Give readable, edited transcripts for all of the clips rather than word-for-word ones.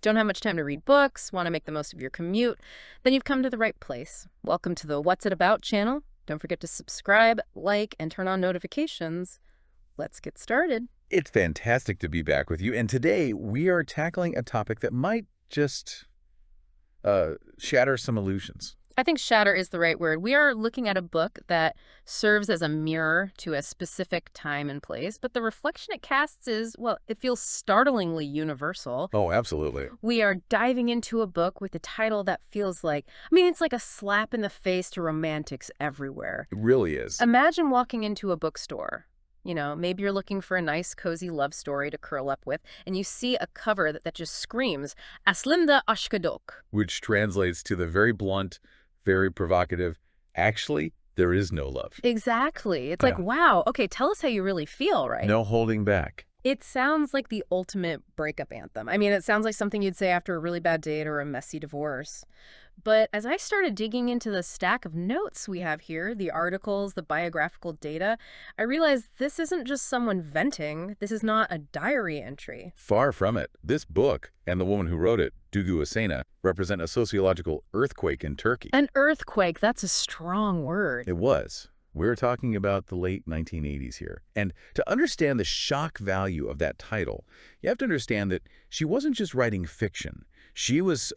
Don't have much time to read books, want to make the most of your commute, then you've come to the right place. Welcome to the What's It About channel. Don't forget to subscribe, like, and turn on notifications. Let's get started. It's fantastic to be back with you, and today we are tackling a topic that might just shatter some illusions. I think shatter is the right word. We are looking at a book that serves as a mirror to a specific time and place, but the reflection it casts is, well, it feels startlingly universal. Oh, absolutely. We are diving into a book with a title that feels like, it's like a slap in the face to romantics everywhere. It really is. Imagine walking into a bookstore. Maybe you're looking for a nice, cozy love story to curl up with, and you see a cover that just screams, Aslında aşk yok. Which translates to the very blunt, very provocative, actually, there is no love. Exactly. It's like, wow, okay, tell us how you really feel, right? No holding back. It sounds like the ultimate breakup anthem. It sounds like something you'd say after a really bad date or a messy divorce. But as I started digging into the stack of notes we have here, the articles, the biographical data, I realized this isn't just someone venting. This is not a diary entry. Far from it. This book, and the woman who wrote it, Duygu Asena, represent a sociological earthquake in Turkey. An earthquake, that's a strong word. It was. We're talking about the late 1980s here. And to understand the shock value of that title, you have to understand that she wasn't just writing fiction. She was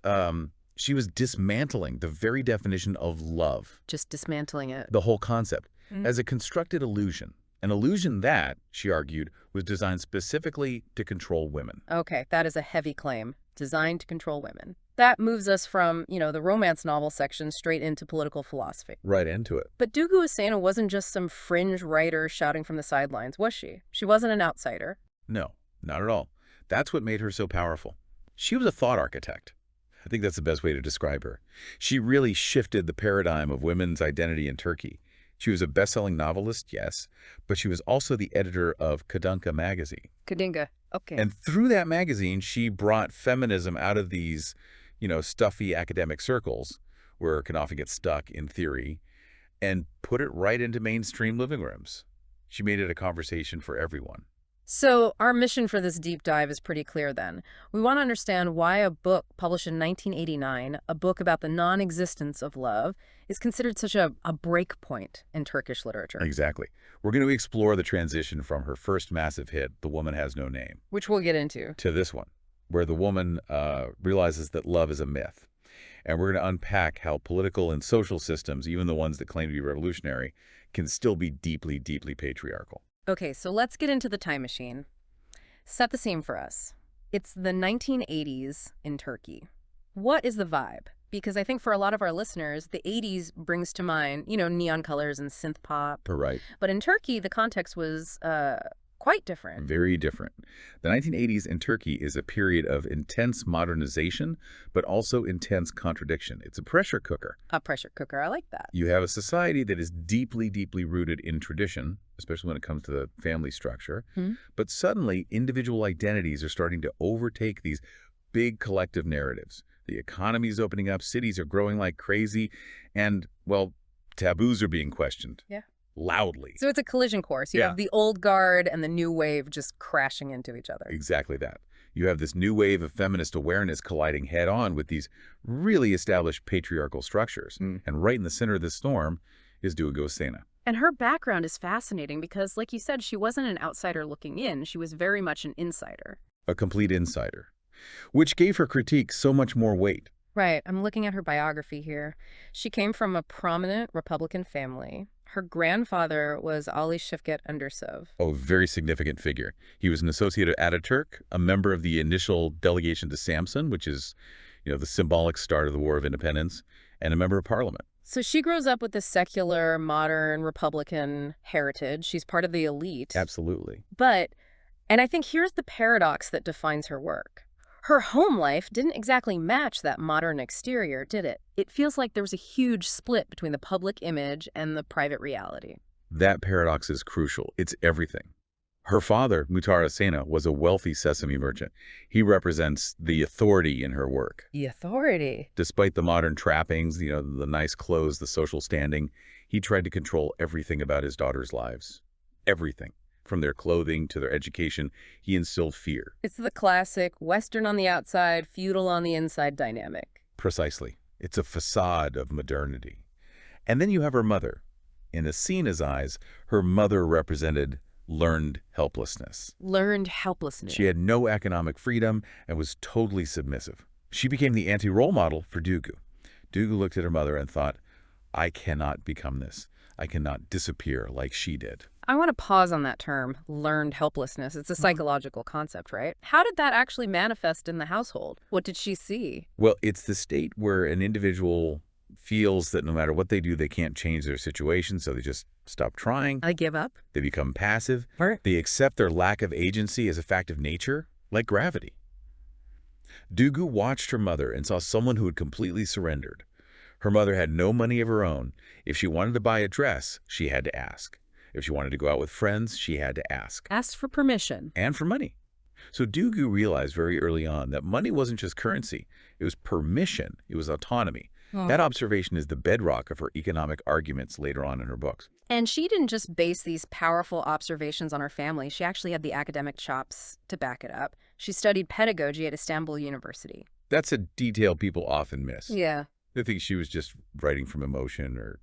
dismantling the very definition of love. Just dismantling it. The whole concept. As a constructed illusion. An illusion that, she argued, was designed specifically to control women. Okay, that is a heavy claim. Designed to control women. That moves us from, the romance novel section straight into political philosophy. Right into it. But Duygu Asena wasn't just some fringe writer shouting from the sidelines, was she? She wasn't an outsider. No, not at all. That's what made her so powerful. She was a thought architect. I think that's the best way to describe her. She really shifted the paradigm of women's identity in Turkey. She was a best-selling novelist, yes, but she was also the editor of Kadınka magazine. Kadınka, okay. And through that magazine, she brought feminism out of these, stuffy academic circles where it can often get stuck in theory and put it right into mainstream living rooms. She made it a conversation for everyone. So our mission for this deep dive is pretty clear then. We want to understand why a book published in 1989, a book about the non-existence of love, is considered such a break point in Turkish literature. Exactly. We're going to explore the transition from her first massive hit, The Woman Has No Name, which we'll get into, to this one, where the woman realizes that love is a myth. And we're going to unpack how political and social systems, even the ones that claim to be revolutionary, can still be deeply, deeply patriarchal. Okay, so let's get into the time machine. Set the scene for us. It's the 1980s in Turkey. What is the vibe? Because I think for a lot of our listeners, the 80s brings to mind, neon colors and synth pop. Right. But in Turkey, the context was quite different. Very different. The 1980s in Turkey is a period of intense modernization, but also intense contradiction. It's a pressure cooker. A pressure cooker, I like that. You have a society that is deeply, deeply rooted in tradition, especially when it comes to the family structure. But suddenly, individual identities are starting to overtake these big collective narratives. The economy is opening up, cities are growing like crazy, and, well, taboos are being questioned. Yeah. Loudly. So it's a collision course. You have the old guard and the new wave just crashing into each other. Exactly that. You have this new wave of feminist awareness colliding head-on with these really established patriarchal structures. And right in the center of this storm is Duygu Asena. And her background is fascinating because, like you said, she wasn't an outsider looking in. She was very much an insider. A complete insider, which gave her critique so much more weight. Right. I'm looking at her biography here. She came from a prominent Republican family. Her grandfather was Ali Şevket Undersov. Oh, very significant figure. He was an associate of Ataturk, a member of the initial delegation to Samsun, which is, the symbolic start of the War of Independence, and a member of parliament. So she grows up with this secular, modern, Republican heritage. She's part of the elite. Absolutely. And I think here's the paradox that defines her work. Her home life didn't exactly match that modern exterior, did it? It feels like there was a huge split between the public image and the private reality. That paradox is crucial. It's everything. Her father, Muhtar Asena, was a wealthy sesame merchant. He represents the authority in her work. The authority? Despite the modern trappings, the nice clothes, the social standing, he tried to control everything about his daughter's lives. Everything. From their clothing to their education, he instilled fear. It's the classic Western on the outside, feudal on the inside dynamic. Precisely. It's a facade of modernity. And then you have her mother. In Asena's eyes, her mother represented learned helplessness. Learned helplessness. She had no economic freedom and was totally submissive. She became the anti-role model for Duygu. Duygu looked at her mother and thought, I cannot become this. I cannot disappear like she did. I want to pause on that term, learned helplessness. It's a psychological concept, right? How did that actually manifest in the household? What did she see? Well, it's the state where an individual feels that no matter what they do, they can't change their situation, so they just stop trying. I give up. They become passive. Right. They accept their lack of agency as a fact of nature, like gravity. Duygu watched her mother and saw someone who had completely surrendered. Her mother had no money of her own. If she wanted to buy a dress, she had to ask. If she wanted to go out with friends, she had to ask. Asked for permission. And for money. So Duygu realized very early on that money wasn't just currency. It was permission. It was autonomy. That observation is the bedrock of her economic arguments later on in her books. And she didn't just base these powerful observations on her family. She actually had the academic chops to back it up. She studied pedagogy at Istanbul University. That's a detail people often miss. Yeah. They think she was just writing from emotion or,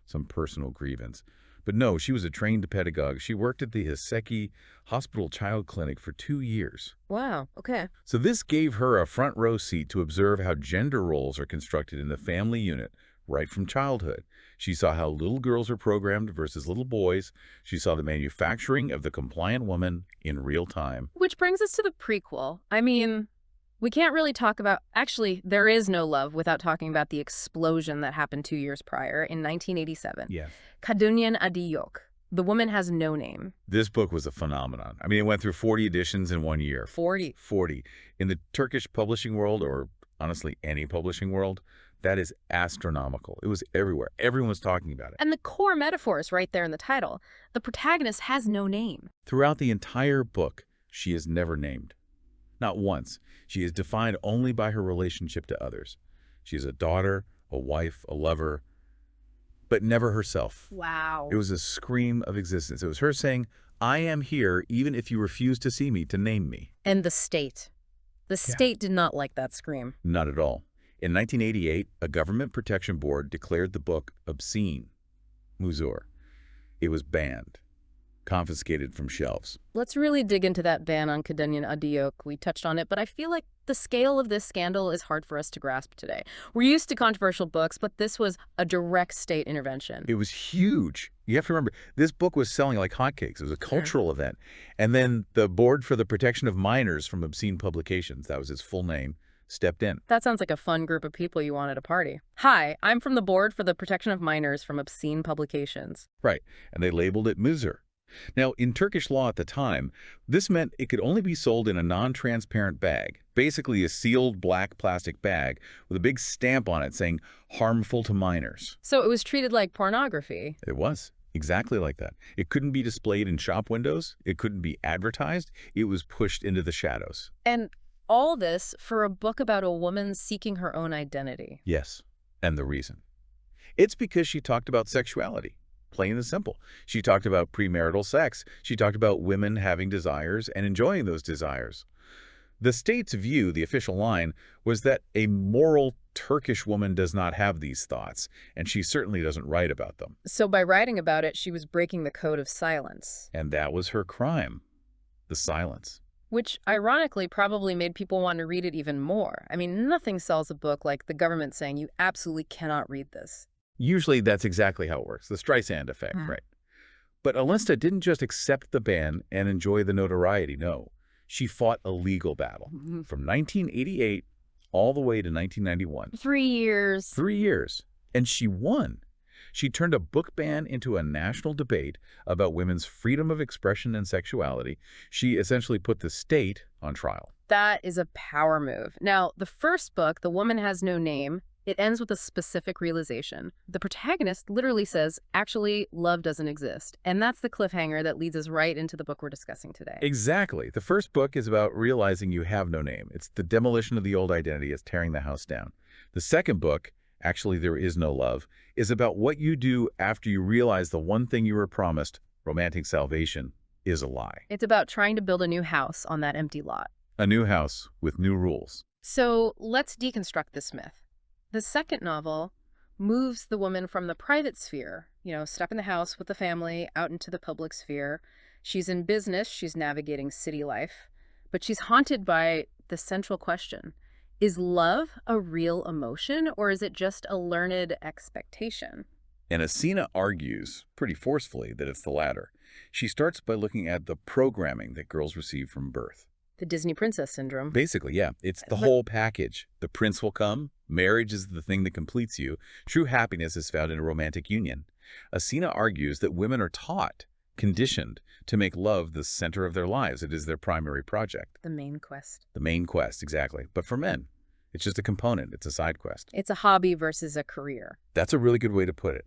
some personal grievance. But no, she was a trained pedagogue. She worked at the Haseki Hospital Child Clinic for 2 years. Wow, okay. So this gave her a front row seat to observe how gender roles are constructed in the family unit right from childhood. She saw how little girls are programmed versus little boys. She saw the manufacturing of the compliant woman in real time. Which brings us to the prequel. I mean, we can't really talk about... Actually, there is no love without talking about the explosion that happened 2 years prior in 1987. Yeah. Kadunian Adi Yok. The Woman Has No Name. This book was a phenomenon. I mean, it went through 40 editions in 1 year. 40. 40. In the Turkish publishing world, or honestly any publishing world, that is astronomical. It was everywhere. Everyone was talking about it. And the core metaphor is right there in the title. The protagonist has no name. Throughout the entire book, she is never named. Not once. She is defined only by her relationship to others. She is a daughter, a wife, a lover, but never herself. Wow. It was a scream of existence. It was her saying, I am here even if you refuse to see me, to name me. And the state. The state did not like that scream. Not at all. In 1988, a government protection board declared the book obscene. Muzur. It was banned. Confiscated from shelves. Let's really dig into that ban on Kadunian Adi Yok. We touched on it, but I feel like the scale of this scandal is hard for us to grasp today. We're used to controversial books, but this was a direct state intervention. It was huge. You have to remember, this book was selling like hotcakes. It was a cultural event. And then the Board for the Protection of Minors from Obscene Publications, that was its full name, stepped in. That sounds like a fun group of people you want at a party. Hi, I'm from the Board for the Protection of Minors from Obscene Publications. Right. And they labeled it Muzur. Now, in Turkish law at the time, this meant it could only be sold in a non-transparent bag, basically a sealed black plastic bag with a big stamp on it saying, harmful to minors. So it was treated like pornography. It was. Exactly like that. It couldn't be displayed in shop windows. It couldn't be advertised. It was pushed into the shadows. And all this for a book about a woman seeking her own identity. Yes. And the reason. It's because she talked about sexuality. Plain and simple. She talked about premarital sex. She talked about women having desires and enjoying those desires. The state's view, the official line, was that a moral Turkish woman does not have these thoughts, and she certainly doesn't write about them. So by writing about it, she was breaking the code of silence. And that was her crime, the silence. Which, ironically, probably made people want to read it even more. I mean, nothing sells a book like the government saying you absolutely cannot read this. Usually that's exactly how it works, the Streisand effect, right? But Alesta didn't just accept the ban and enjoy the notoriety, no. She fought a legal battle from 1988 all the way to 1991. 3 years. 3 years. And she won. She turned a book ban into a national debate about women's freedom of expression and sexuality. She essentially put the state on trial. That is a power move. Now, the first book, The Woman Has No Name, it ends with a specific realization. The protagonist literally says, actually, love doesn't exist. And that's the cliffhanger that leads us right into the book we're discussing today. Exactly. The first book is about realizing you have no name. It's the demolition of the old identity. It's tearing the house down. The second book, Actually There Is No Love, is about what you do after you realize the one thing you were promised, romantic salvation, is a lie. It's about trying to build a new house on that empty lot. A new house with new rules. So let's deconstruct this myth. The second novel moves the woman from the private sphere, step in the house with the family, out into the public sphere. She's in business, she's navigating city life, but she's haunted by the central question. Is love a real emotion, or is it just a learned expectation? And Asena argues, pretty forcefully, that it's the latter. She starts by looking at the programming that girls receive from birth. The Disney princess syndrome. Basically, yeah. It's the whole package. The prince will come. Marriage is the thing that completes you. True happiness is found in a romantic union. Asena argues that women are taught, conditioned, to make love the center of their lives. It is their primary project. The main quest. The main quest, exactly. But for men, it's just a component. It's a side quest. It's a hobby versus a career. That's a really good way to put it.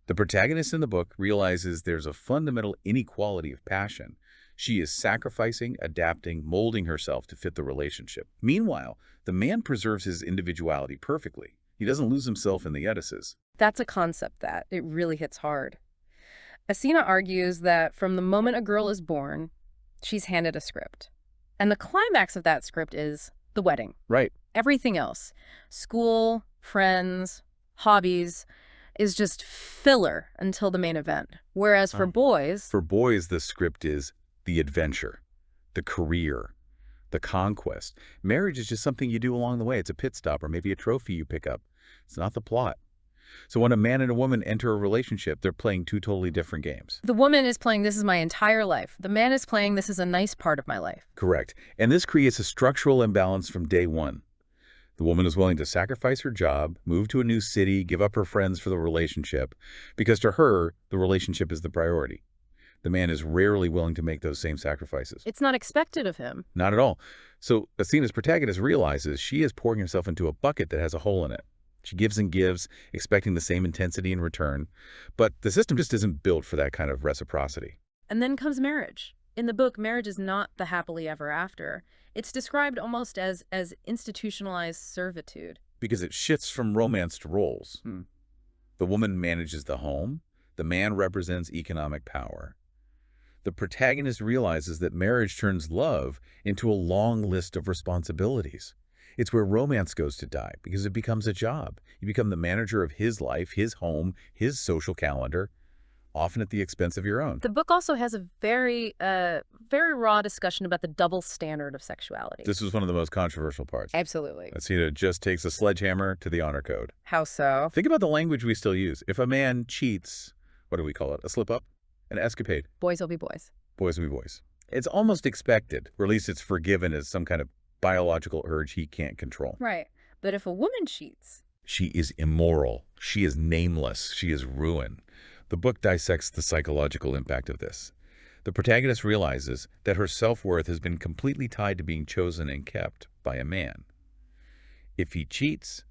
The protagonist in the book realizes there's a fundamental inequality of passion. She is sacrificing, adapting, molding herself to fit the relationship. Meanwhile, the man preserves his individuality perfectly. He doesn't lose himself in the edifices. That's a concept that it really hits hard. Asena argues that from the moment a girl is born, she's handed a script. And the climax of that script is the wedding. Right. Everything else, school, friends, hobbies, is just filler until the main event. Whereas for boys... For boys, the script is the adventure, the career, the conquest. Marriage is just something you do along the way. It's a pit stop or maybe a trophy you pick up. It's not the plot. So when a man and a woman enter a relationship, they're playing two totally different games. The woman is playing, this is my entire life. The man is playing, this is a nice part of my life. Correct. And this creates a structural imbalance from day one. The woman is willing to sacrifice her job, move to a new city, give up her friends for the relationship, because to her, the relationship is the priority. The man is rarely willing to make those same sacrifices. It's not expected of him. Not at all. So Asena's protagonist realizes she is pouring herself into a bucket that has a hole in it. She gives and gives, expecting the same intensity in return. But the system just isn't built for that kind of reciprocity. And then comes marriage. In the book, marriage is not the happily ever after. It's described almost as institutionalized servitude. Because it shifts from romance to roles. The woman manages the home. The man represents economic power. The protagonist realizes that marriage turns love into a long list of responsibilities. It's where romance goes to die because it becomes a job. You become the manager of his life, his home, his social calendar, often at the expense of your own. The book also has a very raw discussion about the double standard of sexuality. This was one of the most controversial parts. Absolutely. Asena just takes a sledgehammer to the honor code. How so? Think about the language we still use. If a man cheats, what do we call it? A slip-up? An escapade? Boys will be boys. Boys will be boys. It's almost expected, or at least it's forgiven as some kind of biological urge he can't control. Right. But if a woman cheats... She is immoral. She is nameless. She is ruin. The book dissects the psychological impact of this. The protagonist realizes that her self-worth has been completely tied to being chosen and kept by a man. If he cheats,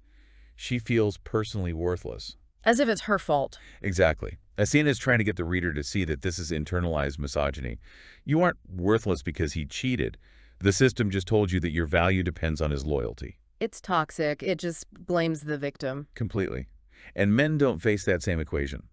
she feels personally worthless. As if it's her fault. Exactly. Asena is trying to get the reader to see that this is internalized misogyny. You aren't worthless because he cheated. The system just told you that your value depends on his loyalty. It's toxic. It just blames the victim. Completely. And men don't face that same equation.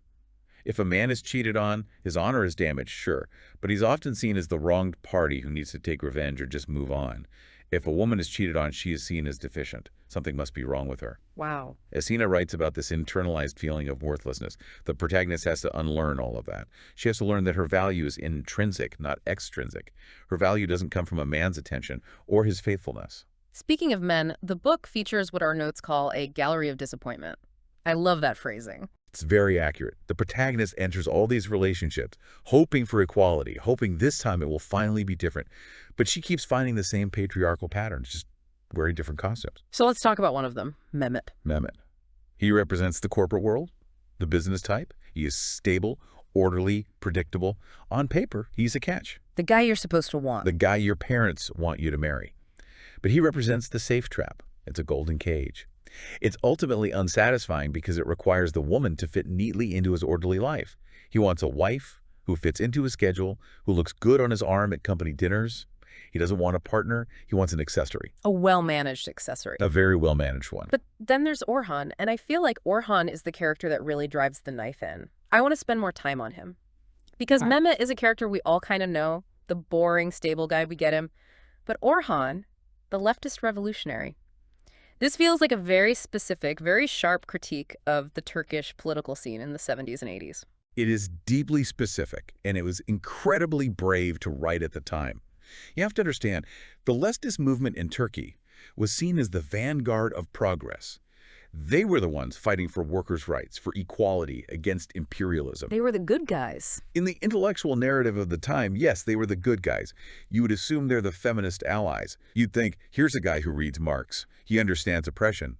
If a man is cheated on, his honor is damaged, sure, but he's often seen as the wronged party who needs to take revenge or just move on. If a woman is cheated on, she is seen as deficient. Something must be wrong with her. Wow. Asena writes about this internalized feeling of worthlessness. The protagonist has to unlearn all of that. She has to learn that her value is intrinsic, not extrinsic. Her value doesn't come from a man's attention or his faithfulness. Speaking of men, the book features what our notes call a gallery of disappointment. I love that phrasing. It's very accurate. The protagonist enters all these relationships, hoping for equality, hoping this time it will finally be different. But she keeps finding the same patriarchal patterns, just wearing different costumes. So let's talk about one of them, Mehmet. Mehmet. He represents the corporate world, the business type. He is stable, orderly, predictable. On paper, he's a catch. The guy you're supposed to want. The guy your parents want you to marry. But he represents the safe trap. It's a golden cage. It's ultimately unsatisfying because it requires the woman to fit neatly into his orderly life. He wants a wife who fits into his schedule, who looks good on his arm at company dinners. He doesn't want a partner. He wants an accessory. A well-managed accessory. A very well-managed one. But then there's Orhan, and I feel like Orhan is the character that really drives the knife in. I want to spend more time on him. Because Mehmet is a character we all kind of know, the boring, stable guy, we get him. But Orhan, the leftist revolutionary. This feels like a very specific, very sharp critique of the Turkish political scene in the 70s and 80s. It is deeply specific, and it was incredibly brave to write at the time. You have to understand, the leftist movement in Turkey was seen as the vanguard of progress. They were the ones fighting for workers' rights, for equality against imperialism. They were the good guys. In the intellectual narrative of the time, yes, they were the good guys. You would assume they're the feminist allies. You'd think, here's a guy who reads Marx. He understands oppression.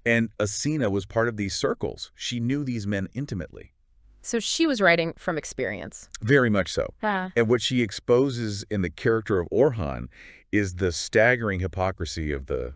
And Asena was part of these circles. She knew these men intimately. So she was writing from experience. Very much so. Ah. And what she exposes in the character of Orhan is the staggering hypocrisy of the,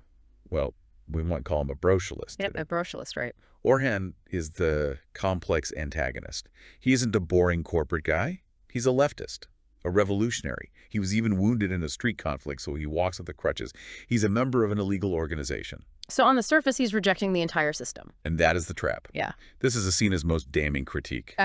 well, we might call him a brocialist. Yep, a brocialist, right. Orhan is the complex antagonist. He isn't a boring corporate guy. He's a leftist, a revolutionary. He was even wounded in a street conflict, so he walks with the crutches. He's a member of an illegal organization. So on the surface, he's rejecting the entire system. And that is the trap. Yeah. This is Asena's most damning critique.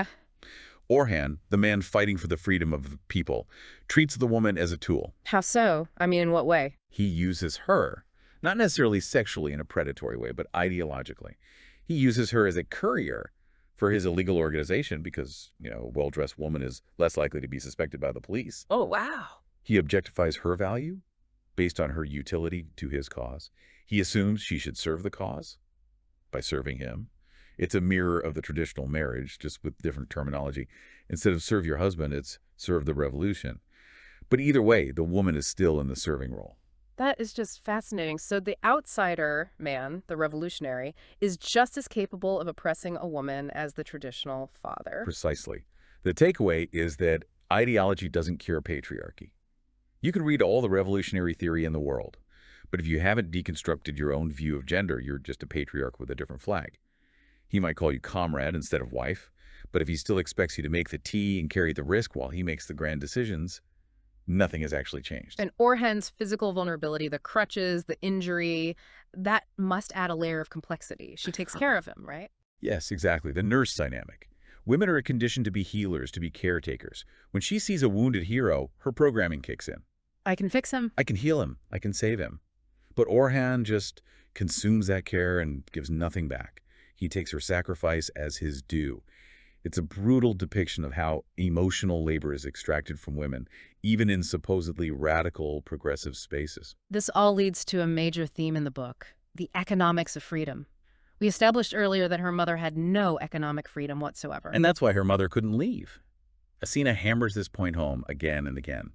Orhan, the man fighting for the freedom of the people, treats the woman as a tool. How so? I mean, in what way? He uses her, not necessarily sexually in a predatory way, but ideologically. He uses her as a courier for his illegal organization because, a well-dressed woman is less likely to be suspected by the police. Oh, wow. He objectifies her value based on her utility to his cause. He assumes she should serve the cause by serving him. It's a mirror of the traditional marriage, just with different terminology. Instead of serve your husband, it's serve the revolution. But either way, the woman is still in the serving role. That is just fascinating. So the outsider man, the revolutionary, is just as capable of oppressing a woman as the traditional father. Precisely. The takeaway is that ideology doesn't cure patriarchy. You can read all the revolutionary theory in the world, but if you haven't deconstructed your own view of gender, you're just a patriarch with a different flag. He might call you comrade instead of wife, but if he still expects you to make the tea and carry the risk while he makes the grand decisions, nothing has actually changed. And Orhan's physical vulnerability, the crutches, the injury, that must add a layer of complexity. She takes care of him, right? Yes, exactly. The nurse dynamic. Women are conditioned to be healers, to be caretakers. When she sees a wounded hero, her programming kicks in. I can fix him. I can heal him. I can save him. But Orhan just consumes that care and gives nothing back. He takes her sacrifice as his due. It's a brutal depiction of how emotional labor is extracted from women, even in supposedly radical, progressive spaces. This all leads to a major theme in the book, the economics of freedom. We established earlier that her mother had no economic freedom whatsoever. And that's why her mother couldn't leave. Asena hammers this point home again and again.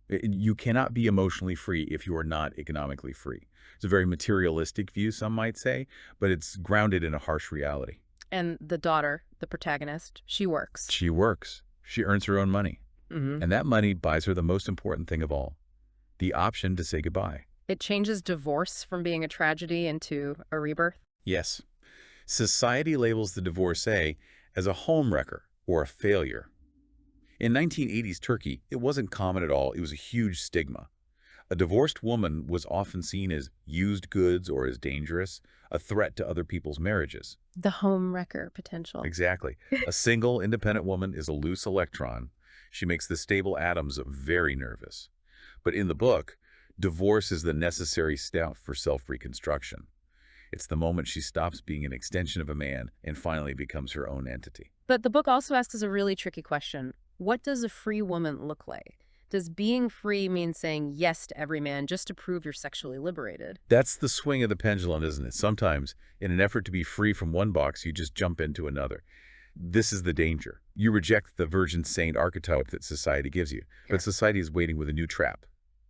You cannot be emotionally free if you are not economically free. It's a very materialistic view, some might say, but it's grounded in a harsh reality. And the daughter, the protagonist, she works. She works. She earns her own money. And that money buys her the most important thing of all, the option to say goodbye. It changes divorce from being a tragedy into a rebirth. Yes. Society labels the divorcee as a homewrecker or a failure. In 1980s Turkey, it wasn't common at all. It was a huge stigma. A divorced woman was often seen as used goods or as dangerous, a threat to other people's marriages. The homewrecker potential. Exactly. A single, independent woman is a loose electron. She makes the stable atoms very nervous. But in the book, divorce is the necessary step for self-reconstruction. It's the moment she stops being an extension of a man and finally becomes her own entity. But the book also asks us a really tricky question. What does a free woman look like? Does being free mean saying yes to every man just to prove you're sexually liberated? That's the swing of the pendulum, isn't it? Sometimes, in an effort to be free from one box, you just jump into another. This is the danger. You reject the virgin saint archetype that society gives you. Sure. But society is waiting with a new trap,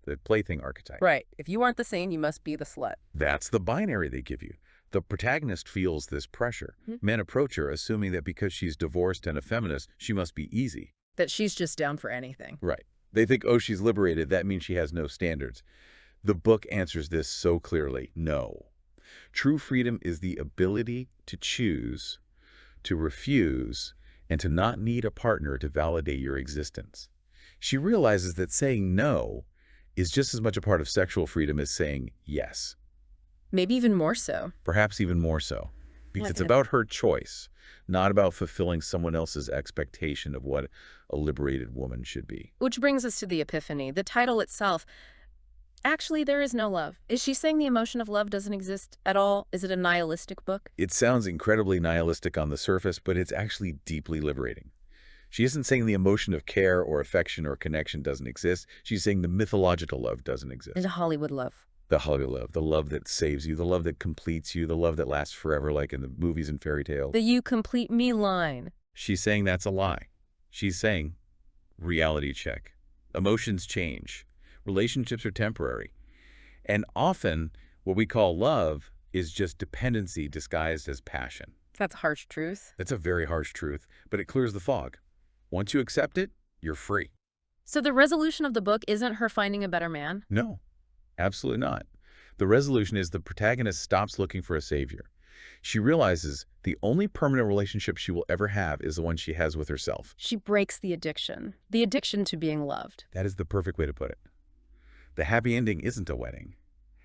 the plaything archetype. Right. If you aren't the saint, you must be the slut. That's the binary they give you. The protagonist feels this pressure. Men approach her assuming that because she's divorced and a feminist, she must be easy. That she's just down for anything. Right. They think, oh, she's liberated. That means she has no standards. The book answers this so clearly. No. True freedom is the ability to choose, to refuse, and to not need a partner to validate your existence. She realizes that saying no is just as much a part of sexual freedom as saying yes. Maybe even more so. Perhaps even more so. because it's Okay. about her choice, not about fulfilling someone else's expectation of what a liberated woman should be. Which brings us to the epiphany. The title itself. Actually, there is no love. Is she saying the emotion of love doesn't exist at all? Is it a nihilistic book? It sounds incredibly nihilistic on the surface, but it's actually deeply liberating. She isn't saying the emotion of care or affection or connection doesn't exist. She's saying the mythological love doesn't exist. Is it Hollywood love? The Hollywood love, the love that saves you, the love that completes you, the love that lasts forever like in the movies and fairy tales. The "you complete me" line. She's saying that's a lie. She's saying, reality check. Emotions change. Relationships are temporary. And often, what we call love is just dependency disguised as passion. That's harsh truth. That's a very harsh truth, but it clears the fog. Once you accept it, you're free. So the resolution of the book isn't her finding a better man? No, absolutely not. The resolution is the protagonist stops looking for a savior. She realizes the only permanent relationship she will ever have is the one she has with herself. She breaks the addiction to being loved. That is the perfect way to put it. The happy ending isn't a wedding.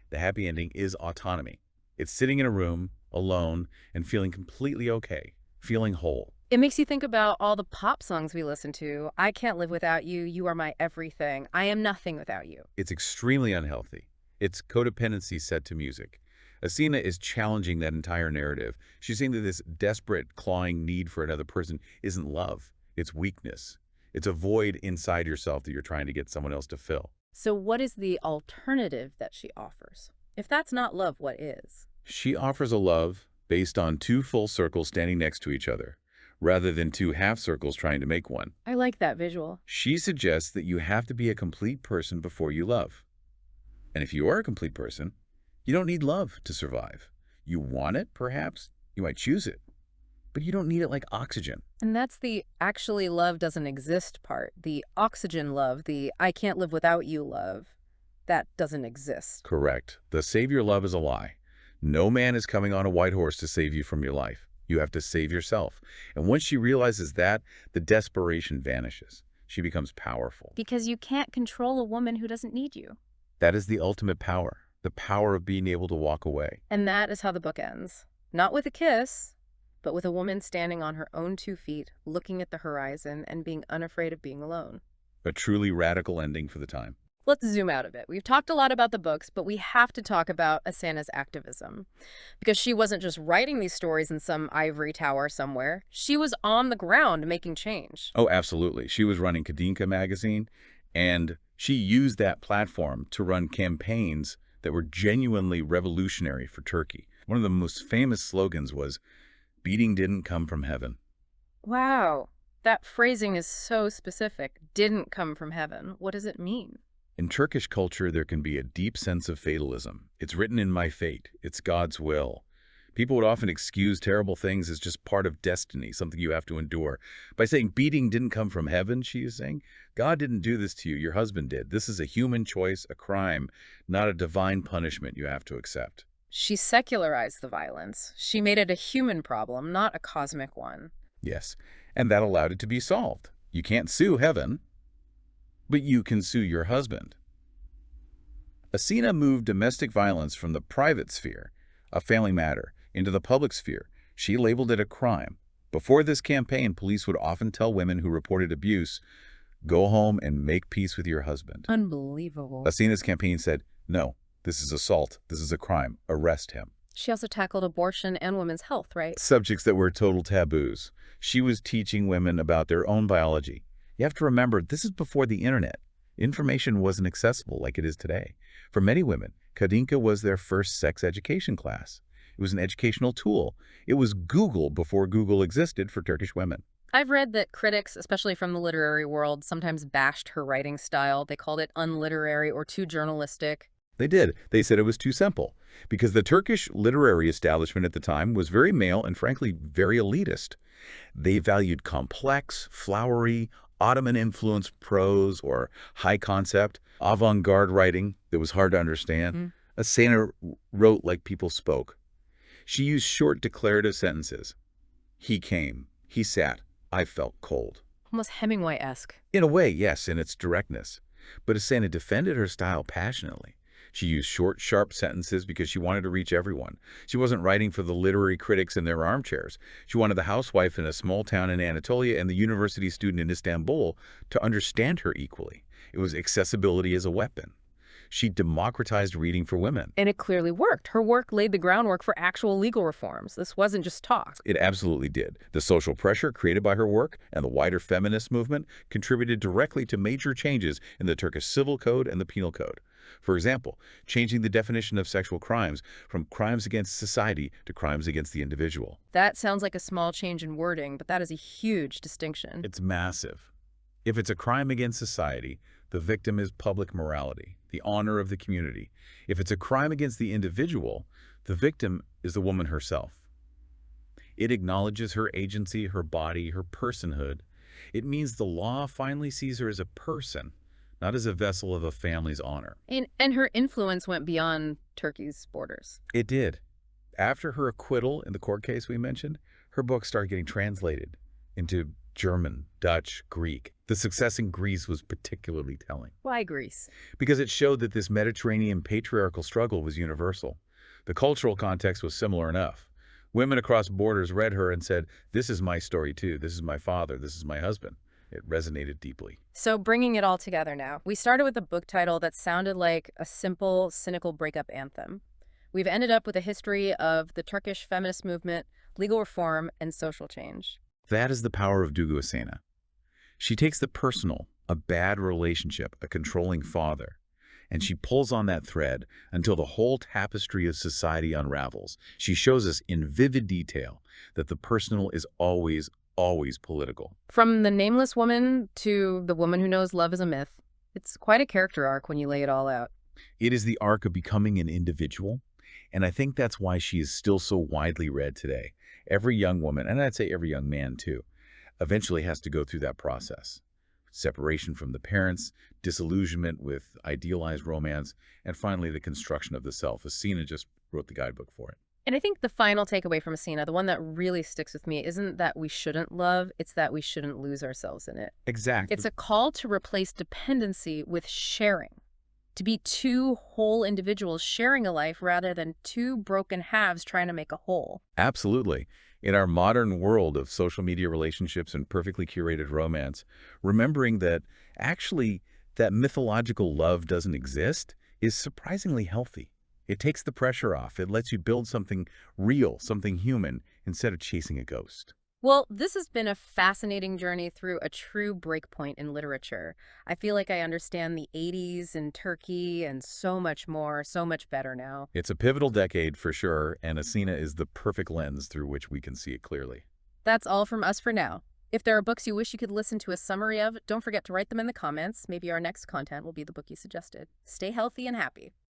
The happy ending is autonomy. It's sitting in a room, alone, and feeling completely okay, feeling whole. It makes you think about all the pop songs we listen to. I can't live without you. You are my everything. I am nothing without you. It's extremely unhealthy. It's codependency set to music. Asena is challenging that entire narrative. She's saying that this desperate, clawing need for another person isn't love. It's weakness. It's a void inside yourself that you're trying to get someone else to fill. So what is the alternative that she offers? If that's not love, what is? She offers a love based on two full circles standing next to each other, rather than two half circles trying to make one. I like that visual. She suggests that you have to be a complete person before you love. And if you are a complete person, you don't need love to survive. You want it, perhaps. You might choose it. But you don't need it like oxygen. And that's the actually love doesn't exist part. The oxygen love, the I can't live without you love, that doesn't exist. Correct. The savior love is a lie. No man is coming on a white horse to save you from your life. You have to save yourself. And once she realizes that, the desperation vanishes. She becomes powerful. Because you can't control a woman who doesn't need you. That is the ultimate power. The power of being able to walk away. And that is how the book ends. Not with a kiss, but with a woman standing on her own 2 feet, looking at the horizon and being unafraid of being alone. A truly radical ending for the time. Let's zoom out a bit. We've talked a lot about the books, but we have to talk about Asena's activism. Because she wasn't just writing these stories in some ivory tower somewhere. She was on the ground making change. Oh, absolutely. She was running Kadinka magazine, and she used that platform to run campaigns that were genuinely revolutionary for Turkey. One of the most famous slogans was, "Beating didn't come from heaven." Wow. That phrasing is so specific. Didn't come from heaven. What does it mean? In Turkish culture, there can be a deep sense of fatalism. It's written in my fate. It's God's will. People would often excuse terrible things as just part of destiny, something you have to endure. By saying beating didn't come from heaven, she is saying, God didn't do this to you, your husband did. This is a human choice, a crime, not a divine punishment you have to accept. She secularized the violence. She made it a human problem, not a cosmic one. Yes, and that allowed it to be solved. You can't sue heaven, but you can sue your husband. Asena moved domestic violence from the private sphere, a family matter, into the public sphere. She labeled it a crime. Before this campaign, police would often tell women who reported abuse, go home and make peace with your husband. Unbelievable. Asena's campaign said, no, this is assault. This is a crime. Arrest him. She also tackled abortion and women's health, right? Subjects that were total taboos. She was teaching women about their own biology. You have to remember, this is before the internet. Information wasn't accessible like it is today. For many women, Kadinka was their first sex education class. It was an educational tool. It was Google before Google existed for Turkish women. I've read that critics, especially from the literary world, sometimes bashed her writing style. They called it unliterary or too journalistic. They did. They said it was too simple because the Turkish literary establishment at the time was very male and frankly very elitist. They valued complex, flowery, Ottoman-influenced prose or high concept, avant-garde writing that was hard to understand. Asena wrote like people spoke. She used short declarative sentences. He came. He sat. I felt cold. Almost Hemingway-esque. In a way, yes, in its directness. But Asena defended her style passionately. She used short, sharp sentences because she wanted to reach everyone. She wasn't writing for the literary critics in their armchairs. She wanted the housewife in a small town in Anatolia and the university student in Istanbul to understand her equally. It was accessibility as a weapon. She democratized reading for women. And it clearly worked. Her work laid the groundwork for actual legal reforms. This wasn't just talk. It absolutely did. The social pressure created by her work and the wider feminist movement contributed directly to major changes in the Turkish civil code and the penal code. For example, changing the definition of sexual crimes from crimes against society to crimes against the individual. That sounds like a small change in wording, but that is a huge distinction. It's massive. If it's a crime against society, the victim is public morality, the honor of the community. If it's a crime against the individual, the victim is the woman herself. It acknowledges her agency, her body, her personhood. It means the law finally sees her as a person, not as a vessel of a family's honor. And her influence went beyond Turkey's borders. It did. After her acquittal in the court case we mentioned, her book started getting translated into German, Dutch, Greek. The success in Greece was particularly telling. Why Greece? Because it showed that this Mediterranean patriarchal struggle was universal. The cultural context was similar enough. Women across borders read her and said, "This is my story too. This is my father. This is my husband." It resonated deeply. So bringing it all together now, we started with a book title that sounded like a simple, cynical breakup anthem. We've ended up with a history of the Turkish feminist movement, legal reform, and social change. That is the power of Duygu Asena. She takes the personal, a bad relationship, a controlling father, and she pulls on that thread until the whole tapestry of society unravels. She shows us in vivid detail that the personal is always political. From the nameless woman to the woman who knows love is a myth, it's quite a character arc when you lay it all out. It is the arc of becoming an individual, and I think that's why she is still so widely read today. Every young woman, and I'd say every young man too, eventually has to go through that process. Separation from the parents, disillusionment with idealized romance, and finally the construction of the self. Asena just wrote the guidebook for it. And I think the final takeaway from Asena, the one that really sticks with me, isn't that we shouldn't love, it's that we shouldn't lose ourselves in it. Exactly. It's a call to replace dependency with sharing. To be two whole individuals sharing a life rather than two broken halves trying to make a whole. Absolutely. In our modern world of social media relationships and perfectly curated romance, remembering that actually that mythological love doesn't exist is surprisingly healthy. It takes the pressure off. It lets you build something real, something human, instead of chasing a ghost. Well, this has been a fascinating journey through a true breakpoint in literature. I feel like I understand the 80s and Turkey and so much more, so much better now. It's a pivotal decade for sure, and Asena is the perfect lens through which we can see it clearly. That's all from us for now. If there are books you wish you could listen to a summary of, don't forget to write them in the comments. Maybe our next content will be the book you suggested. Stay healthy and happy.